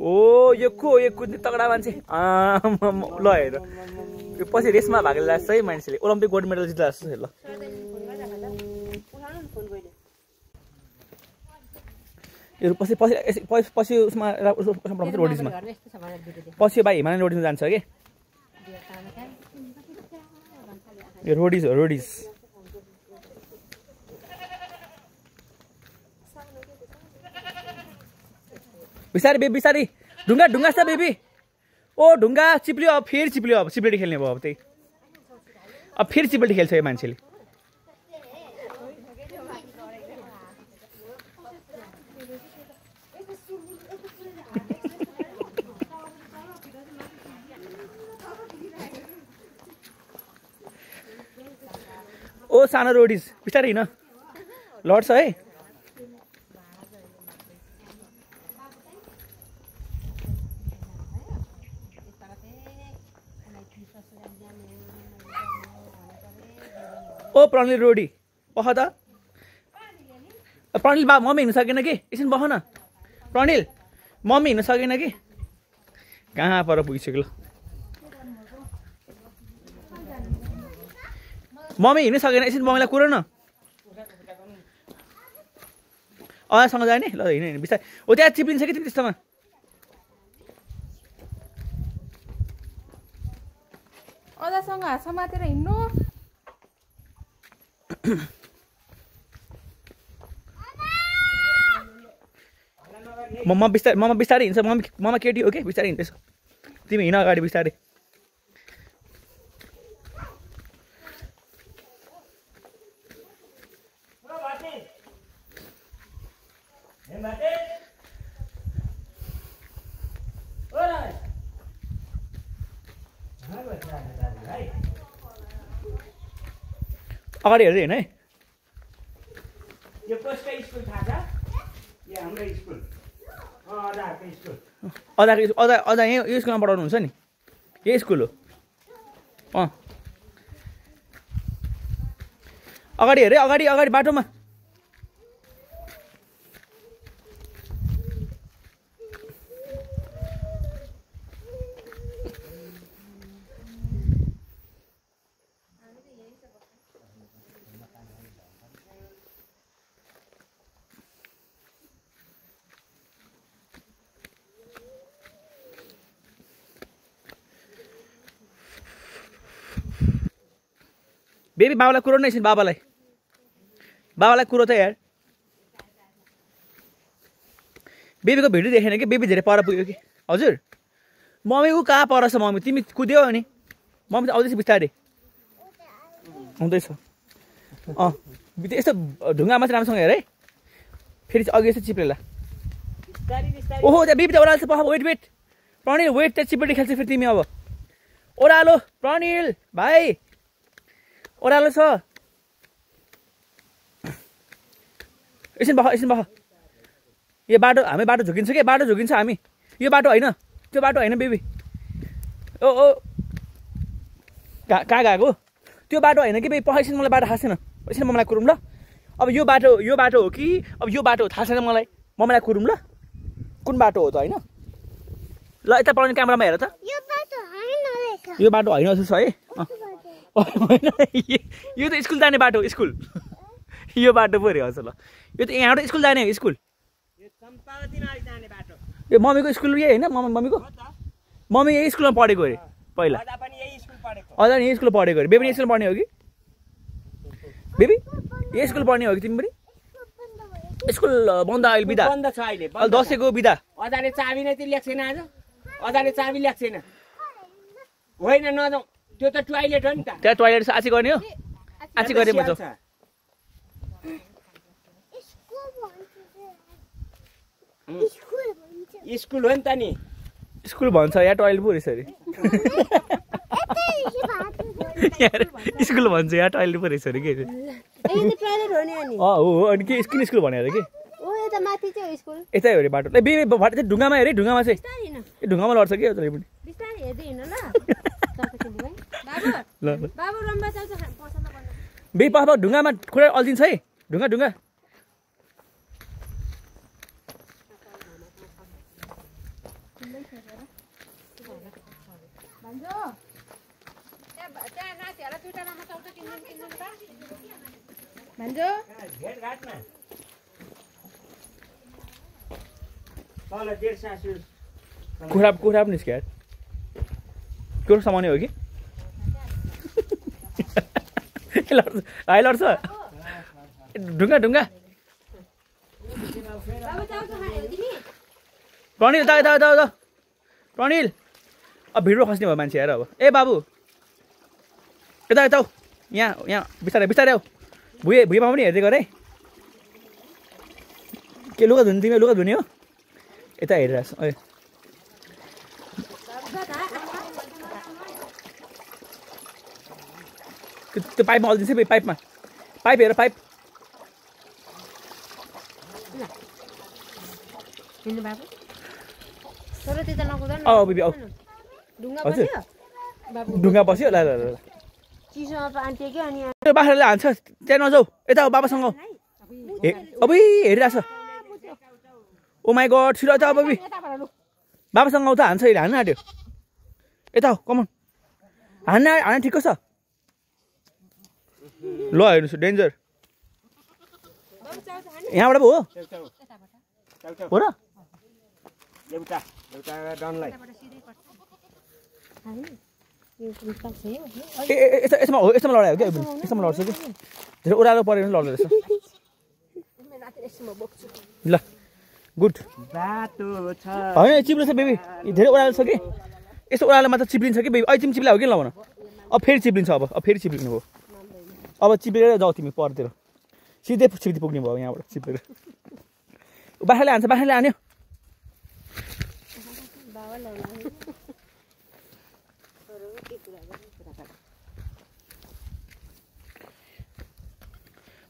ओ यो कुद्ने तगडा मान्छे ल हेर यो पछि रेसमा भाग लिएर सही मान्छेले ओलम्पिक गोल्ड मेडल जित्दा जस्तो ल यो पछि पछि पछि उसमा रोडिजमा पछि भाइ हिमालयन रोडिजमा जान्छ कि यो रोडिज हो रोडिज बिस्तारै बेबी बिस्तारै ढुङ्गा ढुङ्गा छ बेबी ओ ढुङ्गा चिप्लियो अब फेरि चिप्लियो अब चिप्लेटी खेल्ने भयो अब त्यही अब फेरि चिप्लेटी खेल्छ यो मान्छेले ओ सानो रोडिज बिस्तारै हिँड लड्छ है ओ प्रणिल रोडी पख त प्रणिल बा मम्मी हिँड्नु सकेन कि एकछिन बख न प्रणिल मम्मी हिँड्नु सकेन कि कहाँ पर पुगिसक्यो ल मम्मी हिँड्नु सकेन एकछिन मम्मीलाई कुरो न अझसँग जाने ल हिँड बिस्तारै हो त्यहाँ चिप्लिन्छ कि त्यस्तोमा अझसँग हात समातेर हिँड्नु मम्मा बिस्तारै हिँड्छ मम्मा केटी हो कि बिस्तारै हिँड्दैछ तिमी हिँड अगाडि बिस्तारै अगाडि हेर्दै हिँड है यो कसको स्कुल थाहा छ यो हाम्रो स्कुल अदाको स्कुल अझ यहीँ यो स्कुलमा पढाउनु हुन्छ नि यही स्कुल हो अगाडि हेरे अगाडि अगाडि बाटोमा बेबी बाबालाई कुरो नै एकछिन बाबालाई कुरो त यार बेबीको भिडियो देखेन कि बेबी धेरै पर पुग्यो कि हजुर मम्मी ऊ कहाँ परछ मम्मी तिमी कुद्यौ अनि मम्मी त आउँदैछ बिस्तारै आउँदैछ यस्तो ढुङ्गामा चाहिँ राम्रोसँग हेर है फेरि अघि यस्तो चिप्लेला ओहो त्यहाँ बेबी त ओह्रालो छ वेट वेट प्रणिल वेट त्यहाँ चिप्लेटी खेल्छ फेरि तिमी अब ओह्रालो प्रणिल भाइ ओह्रालो छ एकछिन बख यो बाटो हामी बाटो झुकिन्छ कि बाटो झुकिन्छ हामी यो बाटो होइन त्यो बाटो होइन बेबी ओ कहाँ गएको त्यो बाटो होइन कि बेबी एकछिन मलाई बाटो थाहा छैन एकछिन मम्मीलाई कुरौँ ल अब यो बाटो हो कि अब यो बाटो थाहा छैन मलाई मम्मीलाई कुरौँ ल कुन बाटो हो त होइन ल यता पढ्ने क्यामेरामा हेर त यो बाटो होइन जस्तो छ है यो त स्कुल जाने बाटो स्कुल यो बाटो पो अरे हजुर ल यो त यहाँबाट स्कुल जाने हो स्कुल यो मम्मीको स्कुल यही होइन मम्मीको मम्मी यही स्कुलमा पढेको अरे पहिला अझ यही स्कुलमा पढेको अरे बेबी यही स्कुलमा पढ्ने हो कि बेबी यही स्कुल पढ्ने हो कि तिमी पनि स्कुल बन्द अहिले बिदा बन्द छ अहिले दसैँको बिदा अझाले चाबी नै ल्याएको छैन आज अझाले चाबी ल्याएको छैन होइन नजाउँ त्यो त टोयलेट हो नि त त्यहाँ टोयलेट आची गर्ने हो आची गर्ने भन्छ स्कुल हो नि त नि स्कुल भन्छ यहाँ टोयलेट पो रहेछ अरे स्कुल भन्छ यहाँ टोयलेट पो रहेछ अरे के हो अनि के किन स्कुल भने अरे के यतै हो अरे बाटो बेबी बाटो चाहिँ ढुङ्गामा हेरे ढुङ्गामा चाहिँ ढुङ्गामा लड्छ कि पनि ल बेबी पापा ढुङ्गामा खुट्टा अल्झिन्छ है ढुङ्गा भन्जो त्यहाँ नातिहरूलाई दुईटा नम्बर चल्छ किन्नु भन्जो भेटघाटमा तल डेढ सासु कुखुरा पनि निस्क्यो यार कुखुरा समाउने हो कि लड्छ ढुङ्गा ढुङ्गा प्रणिल यता प्रणिल अब भिडियो खस्ने भयो मान्छे हेर अब ए बाबु यता यहाँ बिस्तारै आऊ भुइँमा पनि हेर्दै गर है के लुगा धुने तिमी लुगा धुने हो यता हेरिरहेको छ त्यो पाइपमा अल्दिन्छ पाइपमा पाइप हेर पाइप ढुङ्गा बस्यो ल बाख्राले हान्छ त्यहाँ नजाऊ यता बाबासँग अब हेरिरहेछ ओ माई गड छिटो त अब बाबासँग आउँछ हान्छ अहिले हान्न आँट्यो यता कमन हान्न ठिक छ ल हेर्नुहोस् डेन्जर यहाँबाट पो हो र एउटा डनलाई यसमा लडायो क्या यसमा लड्छ कि धेरै ओह्रालो पऱ्यो भने लड्दो रहेछ ल गुड होइन चिप्लो छ बेबी धेरै ओह्रालो छ कि यस्तो ओह्रालो मात्र चिप्लिन्छ कि बेबी अहिले तिमी चिप्ला हो कि लगाउन अब फेरि चिप्लिन्छ अब फेरि चिप्लिनु हो अब चिप्लेर जाऊ तिमी परतिर सिधै पुग्ने भयो यहाँबाट चिप्लेर बाख्राले हान्यो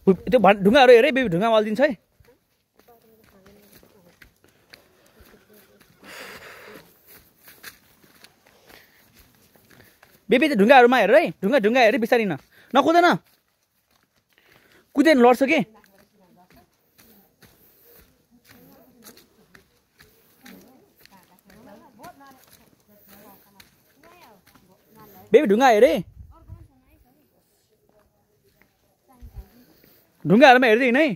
त्यो ढुङ्गाहरू हेरे बेबी ढुङ्गा मल्दिन्छ है बेबी त्यो ढुङ्गाहरूमा हेर है ढुङ्गा हेरे बिस्तारी नकुदैन कुदेन लड्छ कि बेबी ढुङ्गा हेरे ढुङ्गाहरूमा हेर्दैन है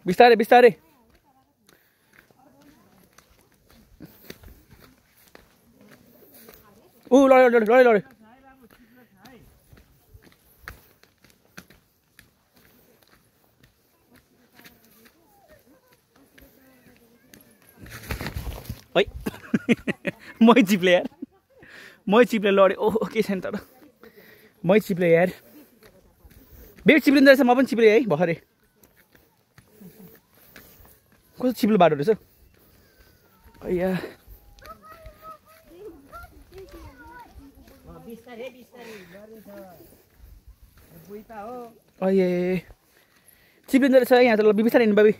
बिस्तारै लड्यो है मै चिप्ले लड्यो ओहो के छैन तर मै चिप्ले यार बेबी चिप्लिँदो रहेछ म पनि चिप्लेँ है भर्खरै कस्तो चिप्लो बाटो रहेछ अಯ್या अये चिप्लिँदो रहेछ यहाँ त ल बिस्तारै हिँड्नु बेबी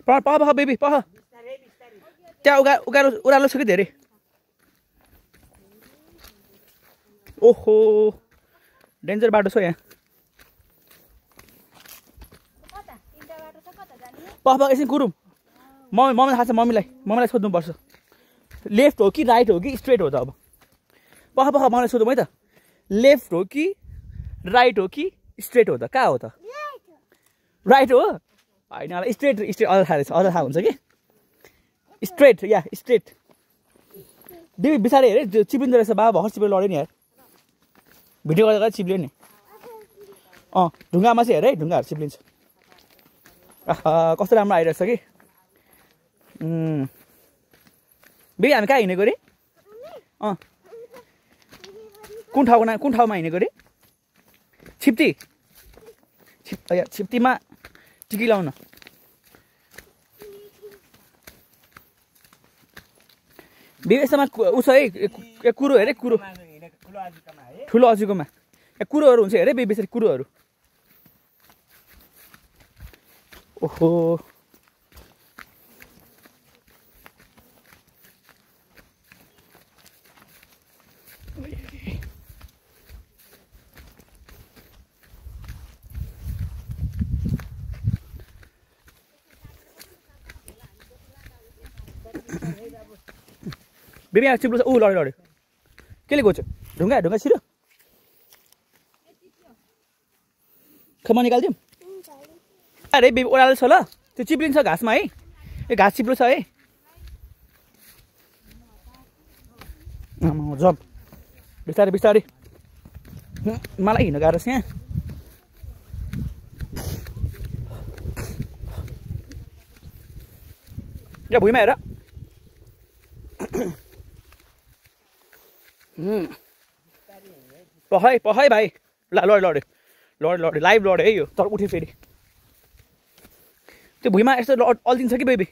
पह बेबी पह त्यहाँ उकालो छ कि धेरै ओहो डेन्जर बाटो छ यहाँ पह एकछिन कुरुम मम्मीलाई थाहा छ मम्मीलाई सोध्नुपर्छ लेफ्ट हो कि राइट हो कि स्ट्रेट हो त अब पह मम्मीलाई सोधौँ है त लेफ्ट हो कि राइट हो कि स्ट्रेट हो त कहाँ हो त राइट हो होइन अब स्ट्रेट अझ थाहा हुन्छ कि स्ट्रेट या स्ट्रेट बेबी बिस्तारै हेरे चिप्लिँदो रहेछ बाबा भर्खर चिप्लेर लड्यो नि यार भिडियो गर्दा चिप्ल्यो नि ढुङ्गामा चाहिँ हेर है ढुङ्गाहरू चिप्लिन्छ कस्तो राम्रो आइरहेछ कि बेबी हामी कहाँ हिँडेको अरे कुन ठाउँमा हिँडेको अरे छिप्तीमा टिकी लाउन बेबी यसमा उसो है कुरो हेरे कुरो ठुलो अजिकोमा कुरोहरू हुन्छ हेरे बेबी यसरी कुरोहरू ओहो बेबी यहाँ चिप्लो छ ऊ लड्यो लड्यो केले गोच्यो ढुङ्गा ढुङ्गा छिरो खमा निकालिदिउँ अरे बेबी ओह्रालो छ ल त्यो चिप्लिन्छ घाँसमा है ए घाँस चिप्लो छ है जम बिस्तारै बिस्तारै मलाई हिँड्नु गाह्रो छ यहाँ यहाँ भुइँमा हेर पहै पहै भाइ ल लड्यो लड्यो लड्यो लड्यो लाइभ लड्यो है यो तर उठ्यो फेरि त्यो भुइँमा यस्तो अल्झिन्छ कि बेबी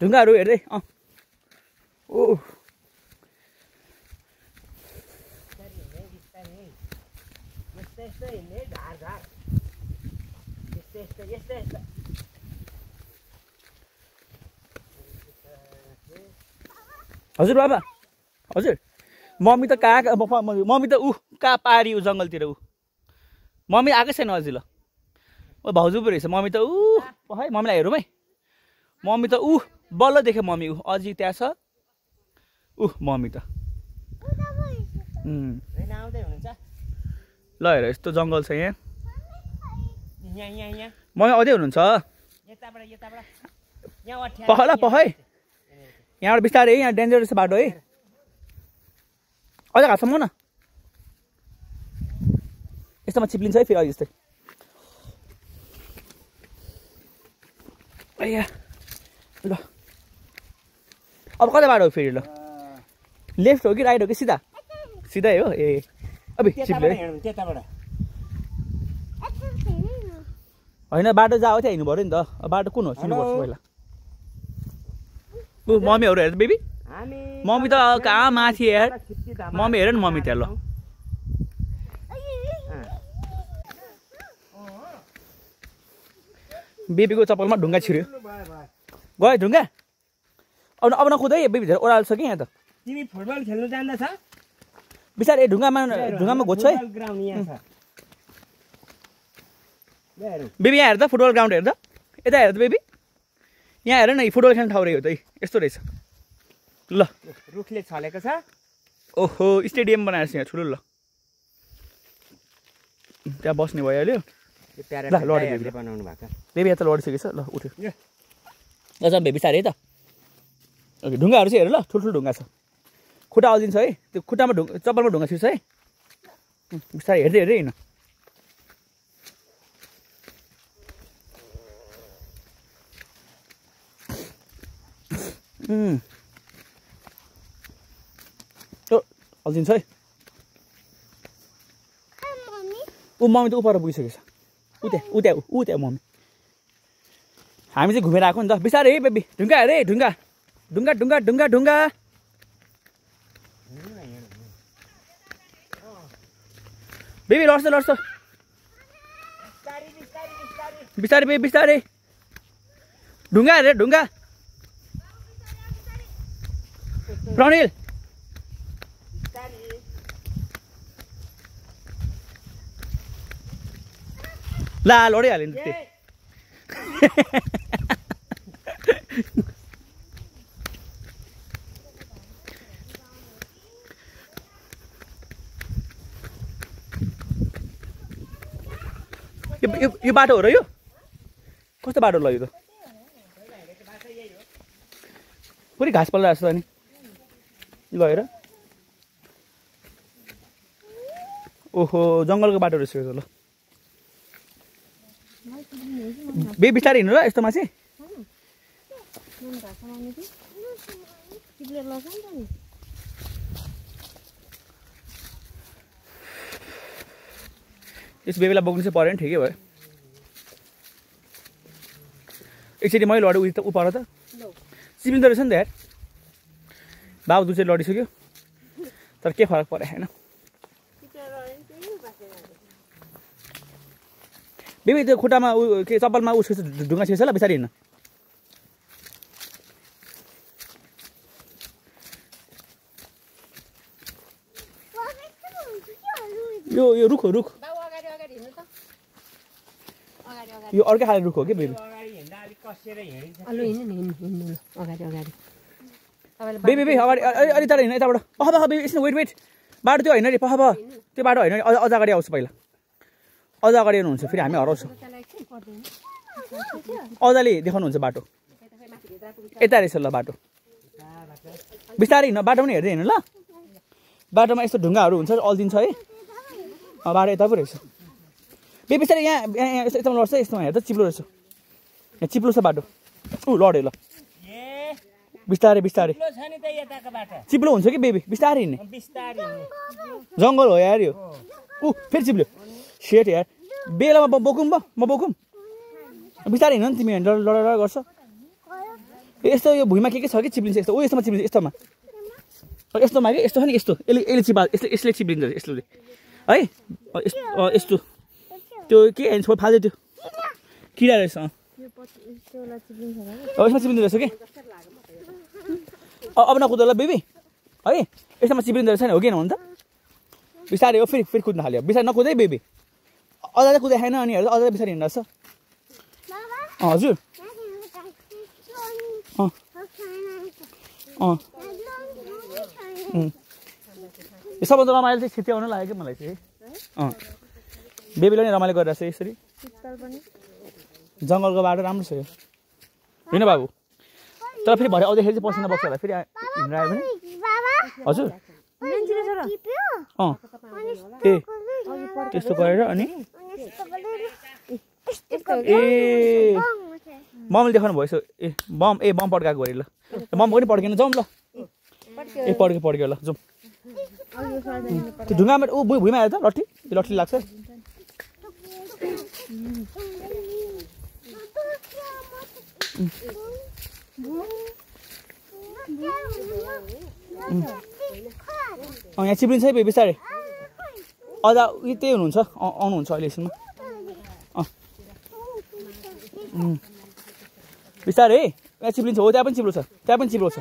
ढुङ्गाहरू हेर्दै ओ हजुर बाबा हजुर मम्मी त कहाँ मम्मी त ऊ कहाँ पारी ऊ जङ्गलतिर ऊ मम्मी आएकै छैन अझै ल ओ भाउजू पो रहेछ मम्मी त ऊ है मम्मीलाई हेरौँ है मम्मी त ऊ बल्ल देख्यो मम्मी ऊ अझै त्यहाँ छ ऊ मम्मी त ल हेर यस्तो जङ्गल छ यहाँ मम्मी अझै हुनुहुन्छ पह ल पह है यहाँबाट बिस्तारै यहाँ डेन्जरस बाटो है अझ घाँसम्म न यस्तोमा चिप्लिन्छ है फेरि अहिले जस्तै अया ल अब कता बाटो हो फेरि ल लेफ्ट हो कि राइट हो कि सिधा सिधै हो ए अब चिप्ले होइन बाटो जाऊ त्यहाँ हिँड्नु पऱ्यो नि त बाटो कुन हो चिन्नुपर्छ पहिला ऊ मम्मीहरू हेर बेबी मम्मी त कहाँ माथि हेर मम्मी हेर न मम्मी त्यहाँ ल बेबीको चप्पलमा ढुङ्गा छिर्यो गयो ढुङ्गा अब नकुदै बेबी धेरै ओह्रालो छ कि यहाँ त तिमी फुटबल खेल्नु जान्दछ बिस्तारै ढुङ्गामा घोज्छ है बेबी यहाँ हेर त फुटबल ग्राउन्ड हेर त यता हेर त बेबी यहाँ हेर न फुटबल खेल्ने ठाउँ रहेछ त यस्तो रहेछ ल रुखले छलेको छ ओहो स्टेडियम बनाएको छ यहाँ ठुलो ल त्यहाँ बस्ने भइहाल्यो ल लड्यो बनाउनु भएको बेबी यहाँ त लडिसकेको छ ल उठ्यो ल जाउँ बेबी साह्रै है त ओके ढुङ्गाहरू चाहिँ हेर ल ठुल्ठुलो ढुङ्गा छ खुट्टा अल्झिन्छ है त्यो खुट्टामा चप्पलमा ढुङ्गा छिर्छ है बिस्तारै हेर्दै हेर्दै हिँड्नु अल्झिन्छ है ऊ मम्मी त उपर पुगिसकेको छ ऊ त्यहाँ मम्मी हामी चाहिँ घुमेर आएको नि त बिस्तारै है बेबी ढुङ्गा हेरे ढुङ्गा ढुङ्गा ढुङ्गा ढुङ्गा ढुङ्गा बेबी लड्छ लड्छ बिस्तारै बेबी बिस्तारै ढुङ्गा हेरे ढुङ्गा प्रणिल ला लडिहाल्यो नि त्यो यो बाटो हो र यो कस्तो बाटो ल यो त पुरै घाँस पल्ला जस्तो नि ल हेर ओहो जङ्गलको बाटो रहेछ यो त ल बे बिस्तारै हिँड्नु र यस्तोमा चाहिँ यस बेबीलाई बोक्नु चाहिँ पऱ्यो नि ठिकै भयो एकचोटि मैले लडेँ ऊ पर त चिप्लिँदो रहेछ नि त यार बाबु दुई चाहिँ लडिसक्यो तर के फरक परेन होइन बेबी त्यो खुट्टामा के चप्पलमा उसको ढुङ्गा छिर्छ ल बिस्तारै हिँड्नु यो रुख हो रुख यो अर्कै खाले रुख हो कि बेबी बेबी बेबी अगाडि अलि टाढा हिँड्नु यताबाट बेबी एकछिन वेट बाटो त्यो होइन अरे त्यो बाटो होइन अझ अगाडि आउँछ पहिला अझ अगाडि आउनुहुन्छ फेरि हामी हराउँछौँ अझले देखाउनुहुन्छ बाटो यता रहेछ ल बाटो बिस्तारै हिँड्नु बाटो पनि हेर्दै हिँड्नु ल बाटोमा यस्तो ढुङ्गाहरू हुन्छ अल्झिन्छ है बाटो यता पो रहेछ बे बिस्तारै यहाँ यस्तोमा लड्छ यस्तोमा हेर्दा चिप्लो रहेछ यहाँ चिप्लो छ बाटो लड्यो ल बिस्तारै बिस्तारै चिप्लो हुन्छ कि बेबी बिस्तारै हिँड्ने जङ्गल हो यार यो फेरि चिप्ल्यो सेट यार बेलामा बोकौँ म बोकौँ बिस्तारै हिँड्नु नि तिमी लड गर्छ यस्तो यो भुइँमा के छ कि चिप्लिन्छ यस्तो यस्तोमा चिप्लिन्छ यस्तोमा कि यस्तो छ नि यस्तो यसले चिप्लिन्छ यस्तोले है यस्तो त्यो के छोड फाल्दै त्यो किरा रहेछ यसमा चिप्लिँदो रहेछ कि अब नकुद ल बेबी है यस्तोमा चिप्लिँदो रहेछ नि हो कि न त बिस्तारै हो फेरि कुद्न थाल्यो बिस्तारै नकुदै बेबी अझै कुदै खाएन अनि हेर्दा अझै बिस्तारै हिँड्दो रहेछ हजुर यो सबभन्दा रमाइलो चाहिँ छिट्याउनु लाग्यो कि मलाई चाहिँ बेबीलाई नै रमाइलो गरिरहेको छ यसरी जङ्गलको बाटो राम्रो छ यो होइन बाबु तर फेरि भरे आउँदाखेरि चाहिँ पसिना बग्छ होला फेरि हिँडेर आयो भने हजुर ए त्यस्तो गरेर अनि ए ममले देखाउनु भएछ बम पड्काएको अरे ल बम पनि पड्केन जाउँ ल ए पड्क्यो ल जाउँ त्यो ढुङ्गामा भुइँमा आयो त लट्ठी लाग्छ यहाँ चिप्लिन्छ है बिस्तारै अझ त्यही हुनुहुन्छ आउनुहुन्छ अहिले एकछिनमा बिस्तारै है यहाँ चिप्लिन्छ हो त्यहाँ पनि चिप्लो छ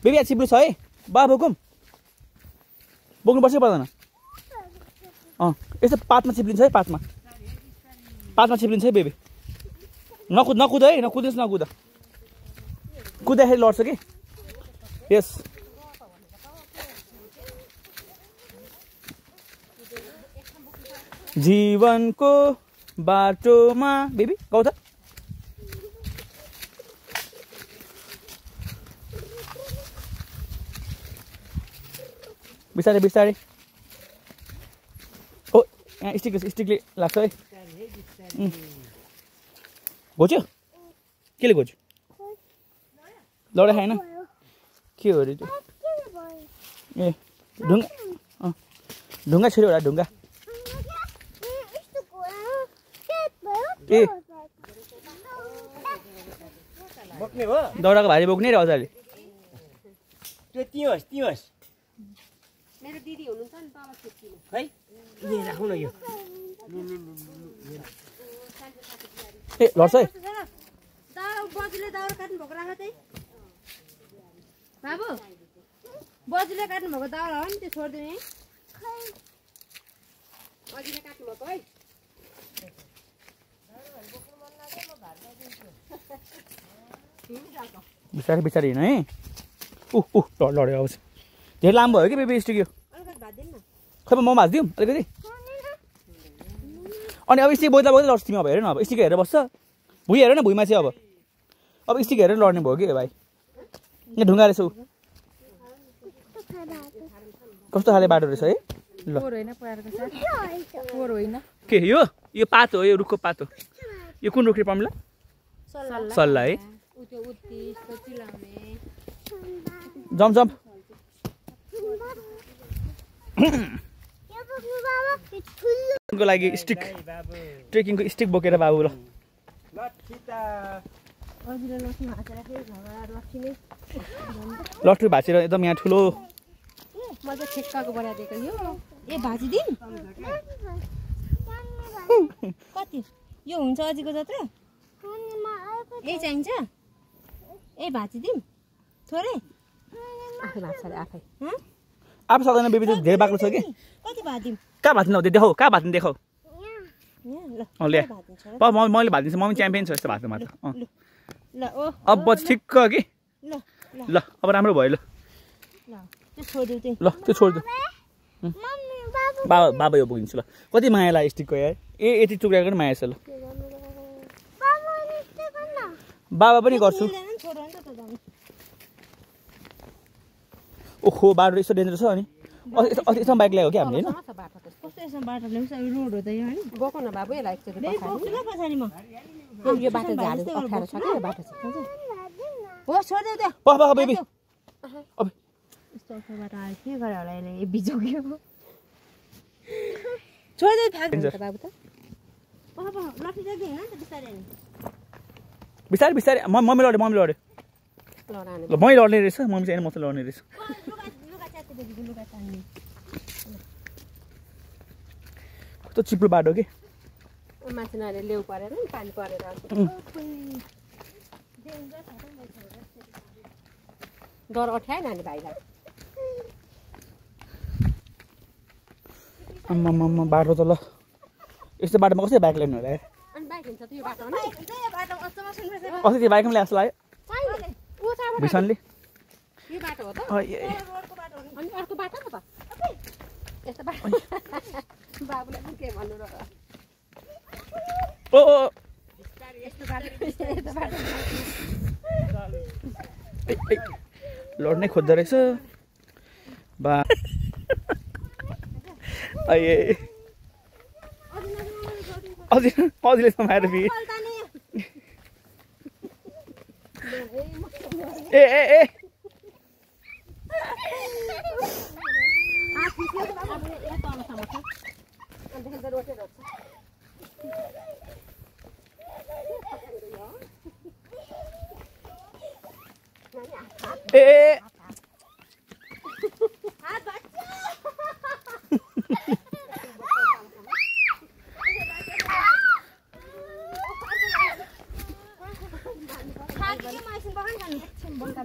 बेबी यहाँ चिप्लो छ है बोकौँ बोक्नुपर्छ पर्दैन यस्तो पातमा चिप्लिन्छ है पातमा चिप्लिन्छ है बेबी नकुद है नकुद कुद्दाखेरि लड्छ कि यस जीवनको बाटोमा बेबी गाउँ त बिस्तारै ओ यहाँ स्टिकले लाग्छ है घोच्यो केले घोच्यो लडा खाएन के हो अरे त्यो ए ढुङ्गा छिर्यो होला ढुङ्गा ए बोक्ने हो दाउराको भारी बोक्ने रे अझले त्यो तियोस् मेरो दिदी हुनुहुन्छ नि तल खेतीमा है यहाँ राखौँ न यो ए लड्छ है बजुले दाउरा काट्नु भएको राख चाहिँ बाबु बजुले काट्नु भएको दाउरा हो नि त्यो छोडिदिने बजुले काट्नु भएको है बिस्तारै हिँड है लड्यो आउँछ धेरै लामो भयो कि बेबी स्टिक यो खै म भाजिदिउँ अलिकति अनि अब स्टिक बोक्दा लड्छ तिमी अब हेर न अब स्टिक हेरेर बस्छ भुइँ हेर न भुइँमा चाहिँ अब स्टिक हेरेर लड्ने भयो कि भाइ यहाँ ढुङ्गा रहेछ कस्तो खाले बाटो रहेछ है ल के यो पात हो यो रुखको पात हो यो कुन रुख रे पम्ला सल्ला है जम्प को लागि स्टिक ट्रेकिङको स्टिक बोकेर बाबु ल लट्ठु भाँचेर एकदम यहाँ ठुलो मजा ठेक्काको बनाइदिएको यो ए भाजिदिम कति यो हुन्छ अझैको जत्रो ए चाहिन्छ ए भाजिदिम थोरै आफै भाज्छ अरे आफै सक्दैन बेबी चाहिँ धेरै बाक्लो छ कि कति भाजिदिम कहाँ भाज्नु देखाऊ कहाँ भाज्नु देखाऊ ल्या मैले भाजिदिन्छु मम्मी च्याम्पियन छ यस्तो भाज्नुमा त ल ओ अब पछि ठिक्क कि ल अब राम्रो भयो ल त्यो छोडिदेऊ त्यही ल त्यो छोडिदेऊ बाबा बाबा यो बोकिदिन्छु ल कति माया लाग्यो स्टिकको यार यति टुक्राको पनि माया छ ल बाबा पनि गर्छु ओहो बाटो यस्तो डेन्जर छ अनि यसमा बाइक ल्यायो क्या हामीले होइन कस्तो यसमा बाटो ल्याउँछ रोड हो त यो हैन बोक्नु न बाबु यसलाई एकचोटि पछाडि म यो बाटो झाडु अप्ठ्यारो छ कि यो बाटो छ हो छोडिदेऊ त्यो पख बेबी अब यस्तो अप्ठ्यारो बाटो आयो के गरे होला यसले यो बिजोग्यो छोडिदेऊ फ्याक्दिन्छ त बाबु त लट्ठी जाग्दैन हैन त बिस्तारै नि बिस्तारै बिस्तारै मम्मी लड्यो लडाने ल मै लड्ने रहेछ मम्मी चाहिँ म त लड्ने रहेछ लुगा च्यात्दै लुगा तान्ने कस्तो चिप्लो बाटो के माथि नले लेउ परेर नि पानी परेर डर अठ्याएन नि भाइलाई आम्मा बाटो त ल यस्तो बाटोमा कसरी बाइक ल्याउनु होला यार अनि बाइक हिँड्छ त यो बाटोमा अस्ति त्यो बाइकमा ल्याएको जस्तो लाग्यो भिसनले यो बाटो हो त अनि अर्को बाटो पो त यस्तो बाटो बाबुलाई पनि के भन्नु र ओ यस्तो बाटो लड्नै खोज्दो रहेछ बा अझै समाएर फेरि ए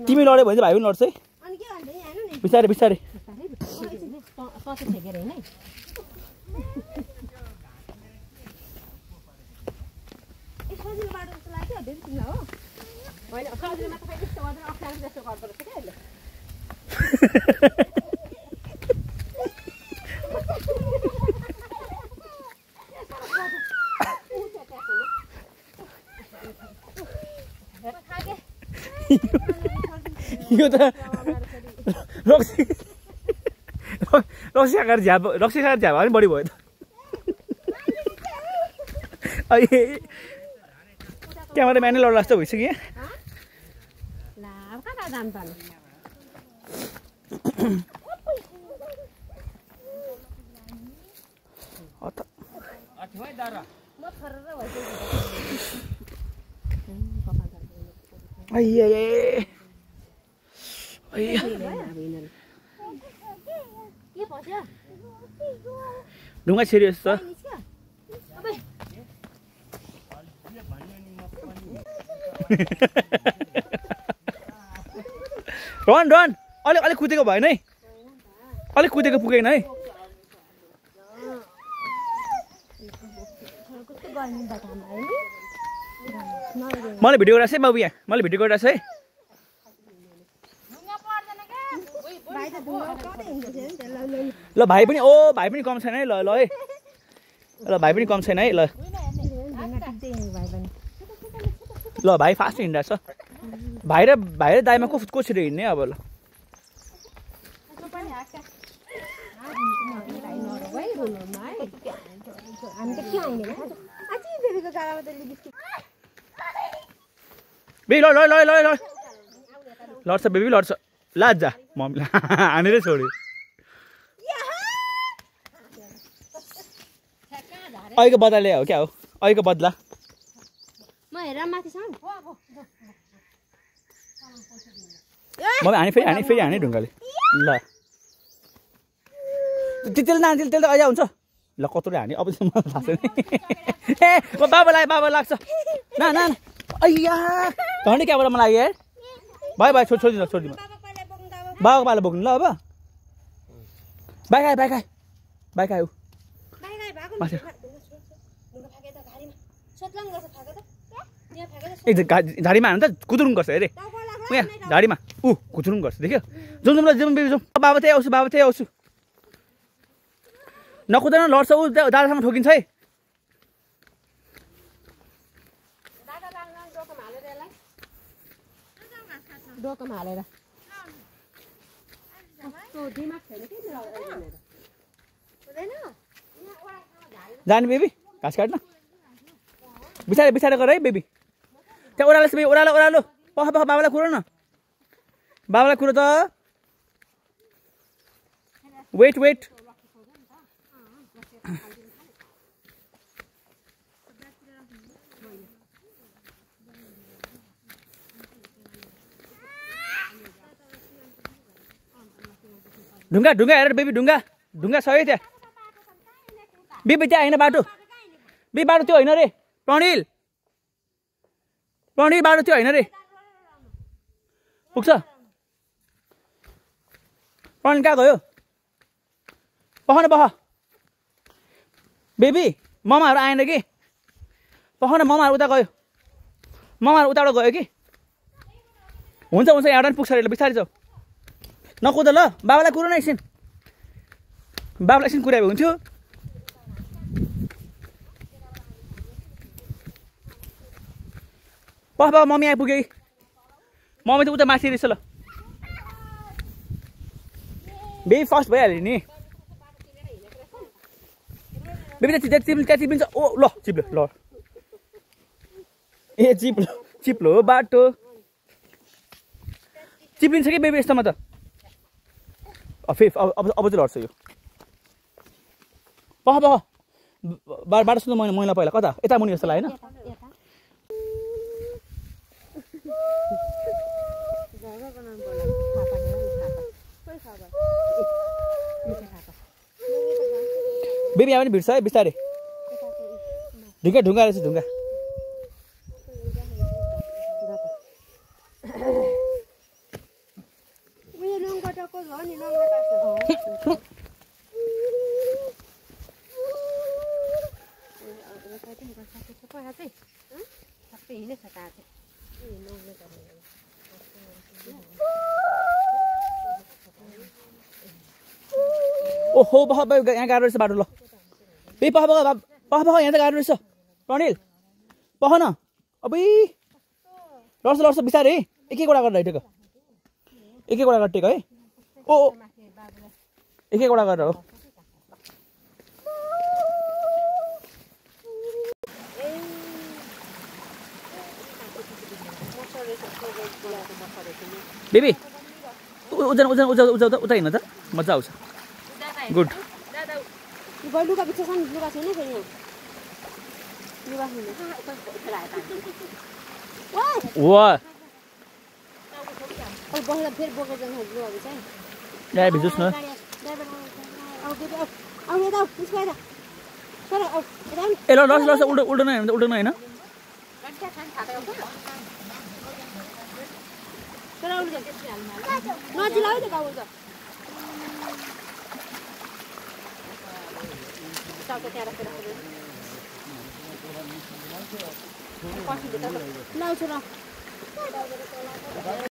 तिमी लड्यो भने चाहिँ भाइ पनि लड्छ है अनि के भन्दै हेर्नु नि बिस्तारै बिस्तारै ससे ठेकेर हैन सजिलो बाटो जस्तो लाग्यो धेरै तिमीलाई हो होइन सजिलोमा त फेरि यस्तो गर्दैन अप्ठ्यारो जस्तो गर्दो रहेछ क्या अहिले यो त रक्सी खाएर झ्याप पनि बढी भयो त क्यामेरा म्यानै लड्ला जस्तो भइसक्यो ला कता जान्छ नि ढुङ्गा सिरियस छ रन अलिक कुदेको भएन है अलिक कुदेको पुगेन है मलाई भिडियो गरिरहेको छ है बाबु यहाँ मैले भिडियो गरिरहेको छ है ल भाइ पनि भाइ पनि कम छैन है ल है ल भाइ पनि कम छैन है ल ल भाइ फास्ट हिँडिरहेको छ भाइ र दाइमा कसरी हिँड्ने अब ल बेबी लड्छ बेबी लड्छ लाजा मम्मीलाई हानेरै छोड्यो अहिलेको बदला ल्यायो हो क्या हो अहिलेको बदला म हेर माथिसम्म मम्मी फेरि हाने ढुङ्गाले ल त्यसले नानी त्यसले त अझै हुन्छ ल कत्रो हाने अब चाहिँ मलाई थाहा छैन ए बाबा लाग्छ ना अय्या झन्डै क्याबाट मलाई लाग्यो यार भाइ छोडिदिनु बाबाको पालो बोक्नु ल अब बाइक आयो झाडीमा हाल्नु त कुदुरुङ गर्छ अरे यहाँ झाडीमा खुचुरुङ गर्छ देख्यो जाउँ ल जाउँ बेबी जाउँ बाबा त्यही आउँछु नकुदैन लड्छ ऊ दादासँग ठोकिन्छ है डोकोमा हालेर दिमाग छैन के जाने बेबी घाँस काट्न बिचारे गर है बेबी त्यहाँ ओह्रालो पख बाबालाई कुरो न बाबालाई कुरो त वेट ढुङ्गा हेर बेबी ढुङ्गा सही त्यहाँ बेबी त्यहाँ होइन बाटो त्यो होइन रे प्रणिल बाटो त्यो होइन रे पुग्छ प्रणिल कहाँ गयो पख बेबी ममाहरू आएन कि पख न ममाहरू उता गयो ममाहरू उताबाट गयो कि हुन्छ यहाँबाट पुग्छ अरे बिस्तारै जाऊ नकुद ल बाबालाई कुरो न एकछिन कुरायो हुन्थ्यो बाबा मम्मी आइपुगे मम्मी त उता माथि रहेछ ल बेबी फर्स्ट भइहाल्यो नि बेबी त्यहाँ चिप्लिन्छ ओ ल चिप्लो ल ए चिप्लो बाटो चिप्लिन्छ कि बेबी यस्तोमा त अब चाहिँ लड्छ यो पख बाटो सुन्नु मैला पहिला कता यता मुनि जस्तो लाग्यो होइन बेबी यहाँ पनि भिड्छ है बिस्तारै ढुङ्गा रहेछ ढुङ्गा ओहो पख यहाँ गाह्रो रहेछ बाटो ल बेबी पख यहाँ त गाह्रो रहेछ प्रणिल पख न अबै लड्छ बिस्तारै एकैवटा गरेर टेक एकैवटा गरेर टेक है ओ एकैवटा गरेर हो बेबी उता हिँड्न त मजा आउँछ गुड लुगा बिच छैन लुगा छैन फेरि लुगा छैन वाह अब बसेर फेरि बोकेर जान्छ लुगा बिच है यहाँ भिजुस् न ए ल लस उल्टो नै होइन नजिलाउ त गाउँ त लाउँछु ल